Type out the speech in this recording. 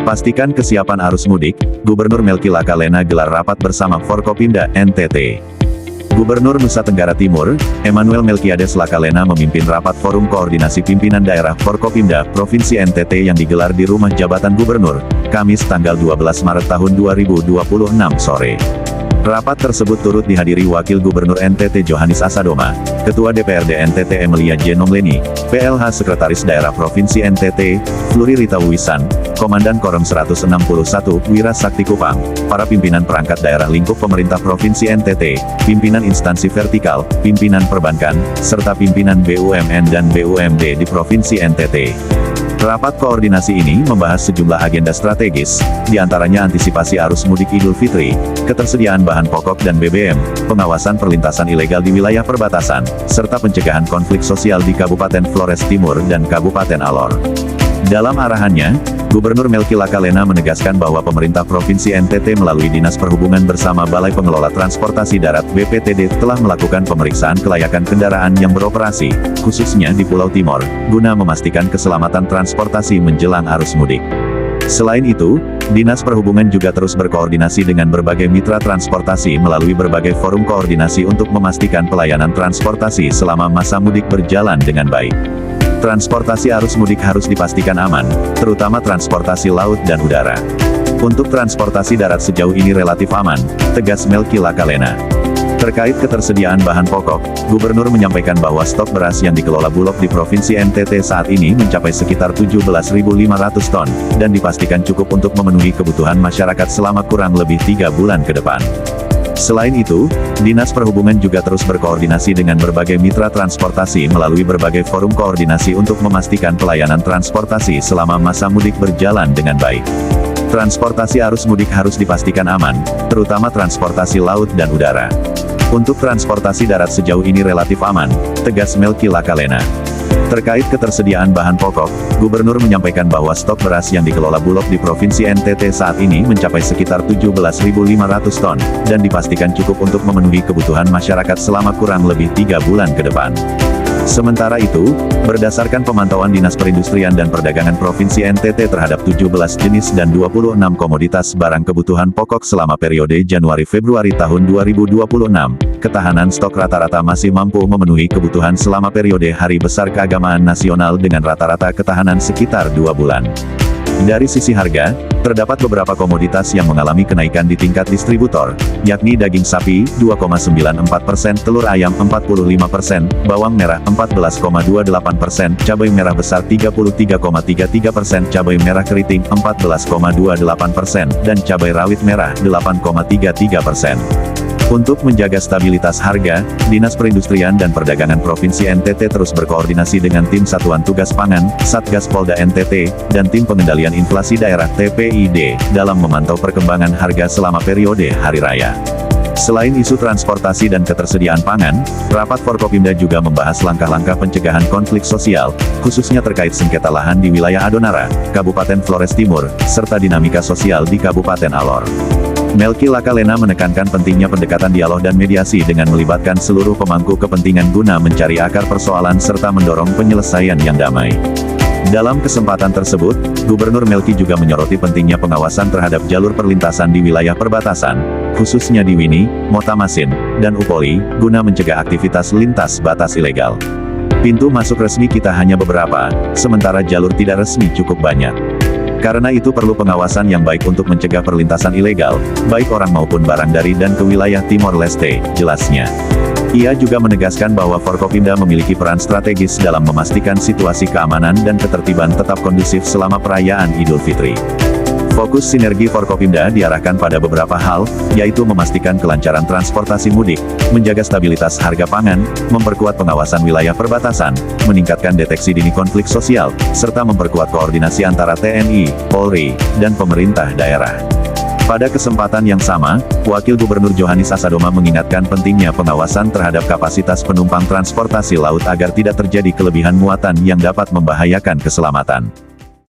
Pastikan kesiapan arus mudik, Gubernur Melki Lakalena gelar rapat bersama Forkopimda NTT. Gubernur Nusa Tenggara Timur, Emmanuel Melkiades Lakalena memimpin rapat Forum Koordinasi Pimpinan Daerah Forkopimda Provinsi NTT yang digelar di Rumah Jabatan Gubernur, Kamis tanggal 12 Maret tahun 2026 sore. Rapat tersebut turut dihadiri Wakil Gubernur NTT Johanis Asadoma, Ketua DPRD NTT Emilia J. Nomleni, PLH Sekretaris Daerah Provinsi NTT, Fluri Rita Wisan, Komandan Korem 161, Wira Sakti Kupang, para pimpinan perangkat daerah lingkup pemerintah Provinsi NTT, pimpinan instansi vertikal, pimpinan perbankan, serta pimpinan BUMN dan BUMD di Provinsi NTT. Rapat koordinasi ini membahas sejumlah agenda strategis, diantaranya antisipasi arus mudik Idul Fitri, ketersediaan bahan pokok dan BBM, pengawasan perlintasan ilegal di wilayah perbatasan, serta pencegahan konflik sosial di Kabupaten Flores Timur dan Kabupaten Alor. Dalam arahannya, Gubernur Melki Lakalena menegaskan bahwa pemerintah Provinsi NTT melalui Dinas Perhubungan bersama Balai Pengelola Transportasi Darat BPTD telah melakukan pemeriksaan kelayakan kendaraan yang beroperasi, khususnya di Pulau Timor, guna memastikan keselamatan transportasi menjelang arus mudik. Selain itu, Dinas Perhubungan juga terus berkoordinasi dengan berbagai mitra transportasi melalui berbagai forum koordinasi untuk memastikan pelayanan transportasi selama masa mudik berjalan dengan baik. Transportasi arus mudik harus dipastikan aman, terutama transportasi laut dan udara. Untuk transportasi darat sejauh ini relatif aman, tegas Melki Lakalena. Terkait ketersediaan bahan pokok, Gubernur menyampaikan bahwa stok beras yang dikelola Bulog di Provinsi NTT saat ini mencapai sekitar 17.500 ton, dan dipastikan cukup untuk memenuhi kebutuhan masyarakat selama kurang lebih 3 bulan ke depan. Selain itu, Dinas Perhubungan juga terus berkoordinasi dengan berbagai mitra transportasi melalui berbagai forum koordinasi untuk memastikan pelayanan transportasi selama masa mudik berjalan dengan baik. Transportasi arus mudik harus dipastikan aman, terutama transportasi laut dan udara. Untuk transportasi darat sejauh ini relatif aman, tegas Melki Lakalena. Terkait ketersediaan bahan pokok, Gubernur menyampaikan bahwa stok beras yang dikelola Bulog di Provinsi NTT saat ini mencapai sekitar 17.500 ton, dan dipastikan cukup untuk memenuhi kebutuhan masyarakat selama kurang lebih 3 bulan ke depan. Sementara itu, berdasarkan pemantauan Dinas Perindustrian dan Perdagangan Provinsi NTT terhadap 17 jenis dan 26 komoditas barang kebutuhan pokok selama periode Januari-Februari tahun 2026, ketahanan stok rata-rata masih mampu memenuhi kebutuhan selama periode Hari Besar Keagamaan Nasional dengan rata-rata ketahanan sekitar 2 bulan. Dari sisi harga, terdapat beberapa komoditas yang mengalami kenaikan di tingkat distributor, yakni daging sapi, 2,94%, telur ayam 45%, bawang merah 14,28%, cabai merah besar 33,33%, cabai merah keriting 14,28%, dan cabai rawit merah 8,33%. Untuk menjaga stabilitas harga, Dinas Perindustrian dan Perdagangan Provinsi NTT terus berkoordinasi dengan Tim Satuan Tugas Pangan, Satgas Polda NTT, dan Tim Pengendalian Inflasi Daerah TPID, dalam memantau perkembangan harga selama periode Hari Raya. Selain isu transportasi dan ketersediaan pangan, rapat Forkopimda juga membahas langkah-langkah pencegahan konflik sosial, khususnya terkait sengketa lahan di wilayah Adonara, Kabupaten Flores Timur, serta dinamika sosial di Kabupaten Alor. Melki Lakalena menekankan pentingnya pendekatan dialog dan mediasi dengan melibatkan seluruh pemangku kepentingan guna mencari akar persoalan serta mendorong penyelesaian yang damai. Dalam kesempatan tersebut, Gubernur Melki juga menyoroti pentingnya pengawasan terhadap jalur perlintasan di wilayah perbatasan, khususnya di Wini, Motamasin, dan Upoli, guna mencegah aktivitas lintas batas ilegal. Pintu masuk resmi kita hanya beberapa, sementara jalur tidak resmi cukup banyak. Karena itu perlu pengawasan yang baik untuk mencegah perlintasan ilegal, baik orang maupun barang dari dan ke wilayah Timor Leste, jelasnya. Ia juga menegaskan bahwa Forkopimda memiliki peran strategis dalam memastikan situasi keamanan dan ketertiban tetap kondusif selama perayaan Idul Fitri. Fokus sinergi Forkopimda diarahkan pada beberapa hal, yaitu memastikan kelancaran transportasi mudik, menjaga stabilitas harga pangan, memperkuat pengawasan wilayah perbatasan, meningkatkan deteksi dini konflik sosial, serta memperkuat koordinasi antara TNI, Polri, dan pemerintah daerah. Pada kesempatan yang sama, Wakil Gubernur Johanis Asadoma mengingatkan pentingnya pengawasan terhadap kapasitas penumpang transportasi laut agar tidak terjadi kelebihan muatan yang dapat membahayakan keselamatan.